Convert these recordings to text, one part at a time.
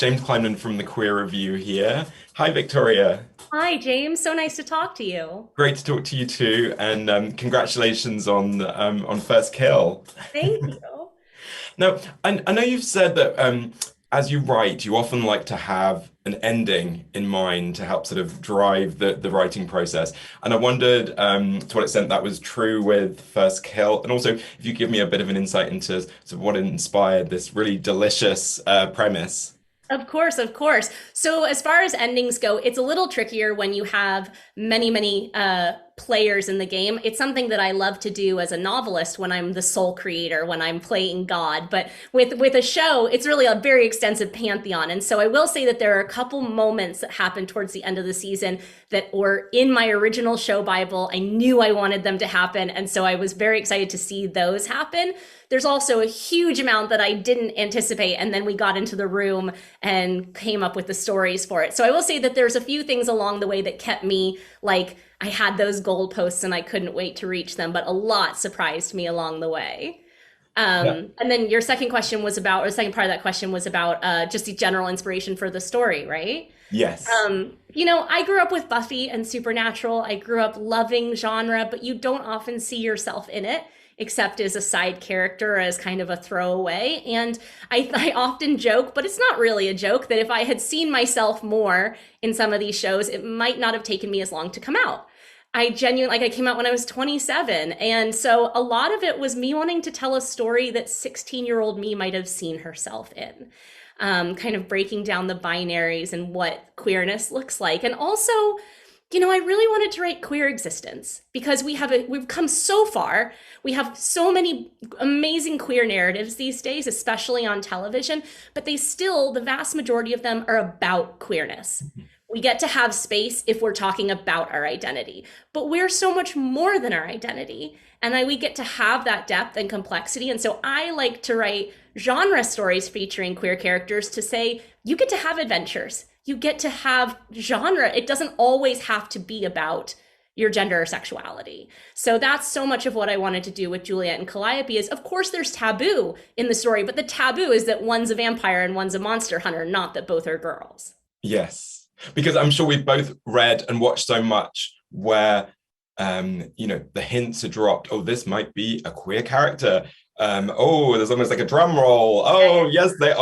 James Kleinman from the Queer Review here. Hi, Victoria. Hi, James. So nice to talk to you. Great to talk to you too, and congratulations on First Kill. Thank you. Now, I know you've said that as you write, you often like to have an ending in mind to help sort of drive the writing process. And I wondered to what extent that was true with First Kill, and also if you could give me a bit of an insight into sort of what inspired this really delicious premise. Of course, of course. So as far as endings go, it's a little trickier when you have many players in the game. It's something that I love to do as a novelist when I'm the sole creator, when I'm playing God. But with a show, it's really a very extensive pantheon. And so I will say that there are a couple moments that happened towards the end of the season that were in my original show Bible. I knew I wanted them to happen. And so I was very excited to see those happen. There's also a huge amount that I didn't anticipate. And then we got into the room and came up with the stories for it. So I will say that there's a few things along the way that kept me like I had those goalposts and I couldn't wait to reach them, but a lot surprised me along the way. Yeah. And then your second question was about, or the second part of that question was about just the general inspiration for the story, right? Yes. I grew up with Buffy and Supernatural. I grew up loving genre, but you don't often see yourself in it except as a side character, as kind of a throwaway. And I often joke, but it's not really a joke, that if I had seen myself more in some of these shows, it might not have taken me as long to come out. I genuinely, like, I came out when I was 27. And so a lot of it was me wanting to tell a story that 16-year-old me might have seen herself in. Kind of breaking down the binaries and what queerness looks like. And also, I really wanted to write queer existence because we've come so far. We have so many amazing queer narratives these days, especially on television, but the vast majority of them are about queerness. We get to have space if we're talking about our identity, but we're so much more than our identity. And we get to have that depth and complexity. And so I like to write genre stories featuring queer characters to say, you get to have adventures. You get to have genre. It doesn't always have to be about your gender or sexuality. So that's so much of what I wanted to do with Juliette and Calliope is, of course, there's taboo in the story, but the taboo is that one's a vampire and one's a monster hunter, not that both are girls. Yes, because I'm sure we've both read and watched so much where, the hints are dropped. Oh, this might be a queer character. Oh, there's almost like a drum roll. Oh, yes, they're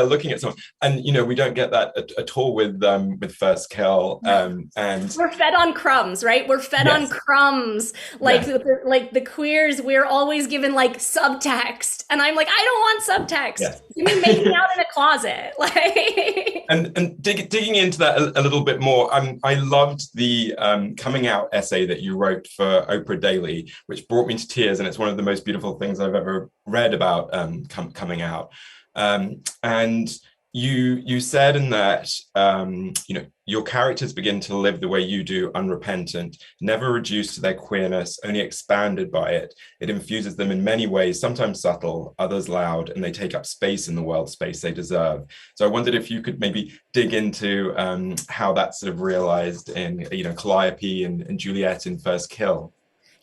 looking at someone. And, we don't get that at all with First Kill. And We're fed on crumbs, right? We're fed on yes, crumbs. yes. Like the queers, we're always given like subtext. And I'm like, I don't want subtext. Yes. Give me making out in a closet. Like And digging into that a little bit more, I loved the coming out essay that you wrote for Oprah Daily, which brought me to tears, and it's one of the most beautiful things I've ever read about coming out. And you said in that your characters begin to live the way you do, unrepentant, never reduced to their queerness, only expanded by it. It infuses them in many ways, sometimes subtle, others loud, and they take up space in the world, space they deserve. So I wondered if you could maybe dig into how that's sort of realized in Calliope and Juliette in First Kill.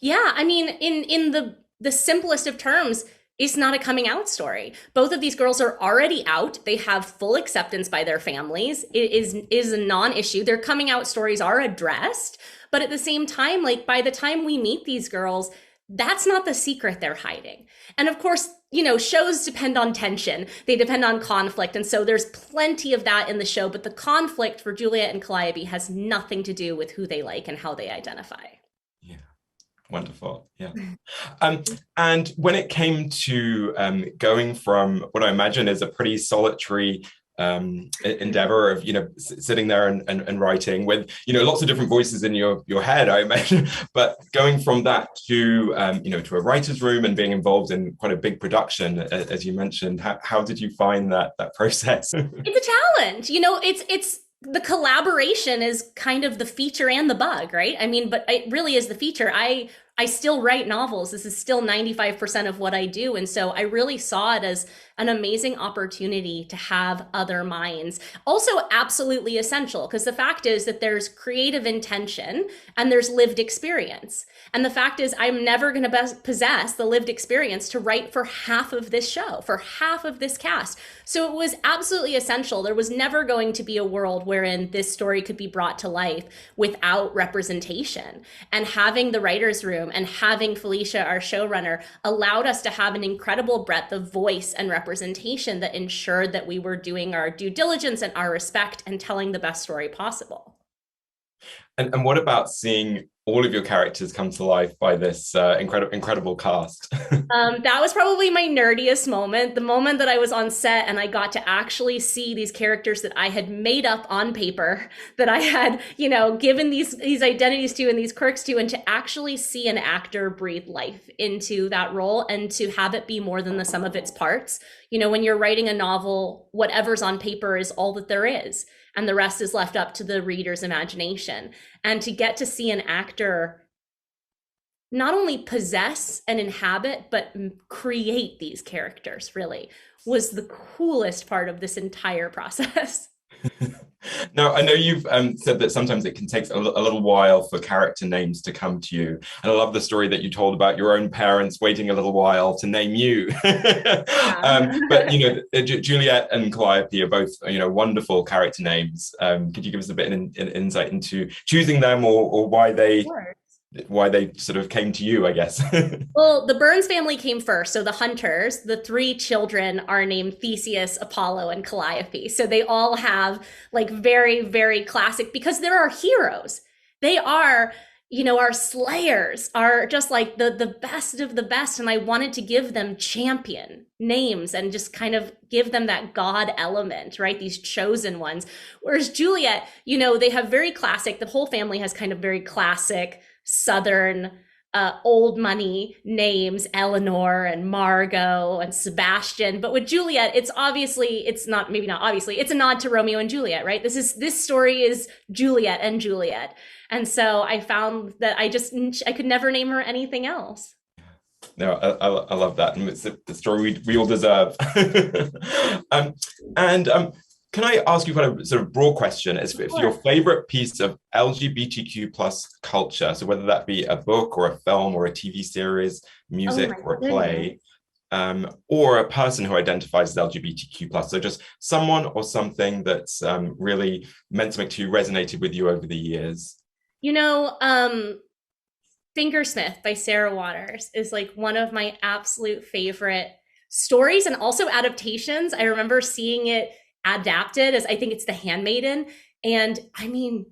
yeah, I mean, in the simplest of terms, it's not a coming out story. Both of these girls are already out. They have full acceptance by their families. It is a non-issue. Their coming out stories are addressed, but at the same time, like by the time we meet these girls, that's not the secret they're hiding. And of course, shows depend on tension. They depend on conflict. And so there's plenty of that in the show, but the conflict for Juliet and Calliope has nothing to do with who they like and how they identify. Yeah. Wonderful. Yeah. Um, and when it came to going from what I imagine is a pretty solitary endeavor of sitting there and writing with lots of different voices in your head, I imagine, but going from that to to a writer's room and being involved in quite a big production, as you mentioned, how did you find that process? It's a challenge. It's the collaboration is kind of the feature and the bug, right? I mean, but it really is the feature. I still write novels. This is still 95% of what I do. And so I really saw it an amazing opportunity to have other minds. Also, absolutely essential, because the fact is that there's creative intention and there's lived experience. And the fact is, I'm never going to possess the lived experience to write for half of this show, for half of this cast. So it was absolutely essential. There was never going to be a world wherein this story could be brought to life without representation. And having the writer's room and having Felicia, our showrunner, allowed us to have an incredible breadth of voice and representation that ensured that we were doing our due diligence and our respect and telling the best story possible. And what about seeing all of your characters come to life by this incredible cast? That was probably my nerdiest moment, the moment that I was on set and I got to actually see these characters that I had made up on paper, that I had, given these identities to and these quirks to, and to actually see an actor breathe life into that role and to have it be more than the sum of its parts. When you're writing a novel, whatever's on paper is all that there is, and the rest is left up to the reader's imagination. And to get to see an actor not only possess and inhabit, but create these characters really was the coolest part of this entire process. Now, I know you've said that sometimes it can take a little while for character names to come to you. And I love the story that you told about your own parents waiting a little while to name you. But, Juliette and Calliope are both, wonderful character names. Could you give us a bit of an insight into choosing them or why they... Sure. Why they sort of came to you, I guess? Well, the Burns family came first. So the hunters, the 3 children are named Theseus, Apollo, and Calliope. So they all have very, very classic, because they're our heroes. They are, our slayers, are just the best of the best. And I wanted to give them champion names and just kind of give them that God element, right? These chosen ones. Whereas Juliette, they have very classic, the whole family has kind of very classic Southern old money names, Eleanor and Margot and Sebastian. But with Juliette, it's a nod to Romeo and Juliet, right? This story is Juliet and Juliet. And so I found that I could never name her anything else. No, I love that. And it's the story we all deserve. Can I ask you kind of sort of broad question if your favorite piece of LGBTQ plus culture, so whether that be a book or a film or a TV series, music or a play, or a person who identifies as LGBTQ plus, so just someone or something that's really meant something to you, resonated with you over the years? Fingersmith by Sarah Waters is one of my absolute favorite stories, and also adaptations. I remember seeing it adapted as, I think it's The Handmaiden. And I mean,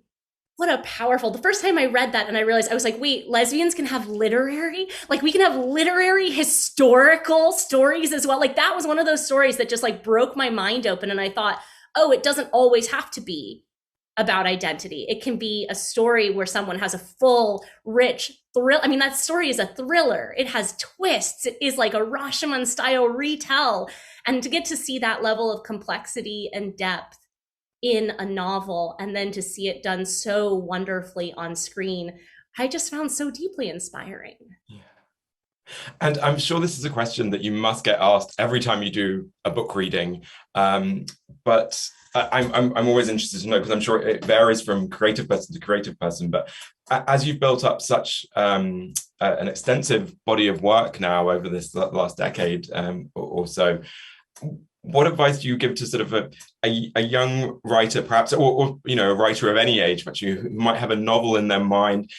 what a powerful, the first time I read that and I realized, I was like, wait, lesbians can have literary, we can have literary historical stories as well. That was one of those stories that just broke my mind open. And I thought, oh, it doesn't always have to be about identity. It can be a story where someone has a full, rich thrill. I mean, that story is a thriller. It has twists. It is like a Rashomon style retell. And to get to see that level of complexity and depth in a novel, and then to see it done so wonderfully on screen, I just found so deeply inspiring. Yeah. And I'm sure this is a question that you must get asked every time you do a book reading. But I'm always interested to know, because I'm sure it varies from creative person to creative person. But as you've built up such an extensive body of work now over this last decade or so, what advice do you give to sort of a young writer, perhaps, or a writer of any age, but who might have a novel in their mind,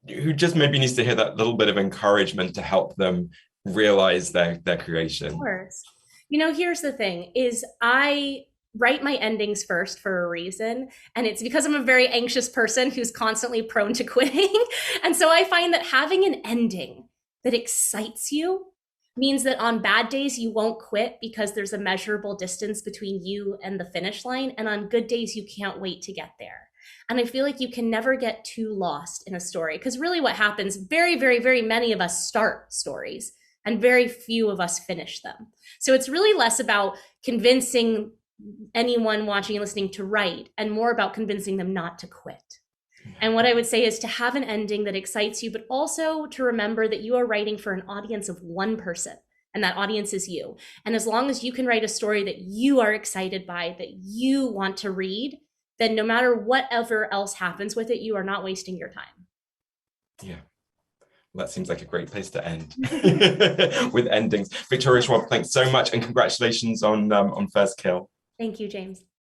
who just maybe needs to hear that little bit of encouragement to help them realize their creation? Of course. Here's the thing, is I write my endings first for a reason. And it's because I'm a very anxious person who's constantly prone to quitting. And so I find that having an ending that excites you means that on bad days, you won't quit because there's a measurable distance between you and the finish line. And on good days, you can't wait to get there. And I feel like you can never get too lost in a story, because really what happens, very, very, very many of us start stories and very few of us finish them. So it's really less about convincing anyone watching and listening to write, and more about convincing them not to quit. And what I would say is to have an ending that excites you, but also to remember that you are writing for an audience of one person. And that audience is you. And as long as you can write a story that you are excited by, that you want to read, then no matter whatever else happens with it, you are not wasting your time. Yeah. That seems like a great place to end with endings. Victoria Schwab, thanks so much, and congratulations on First Kill. Thank you, James.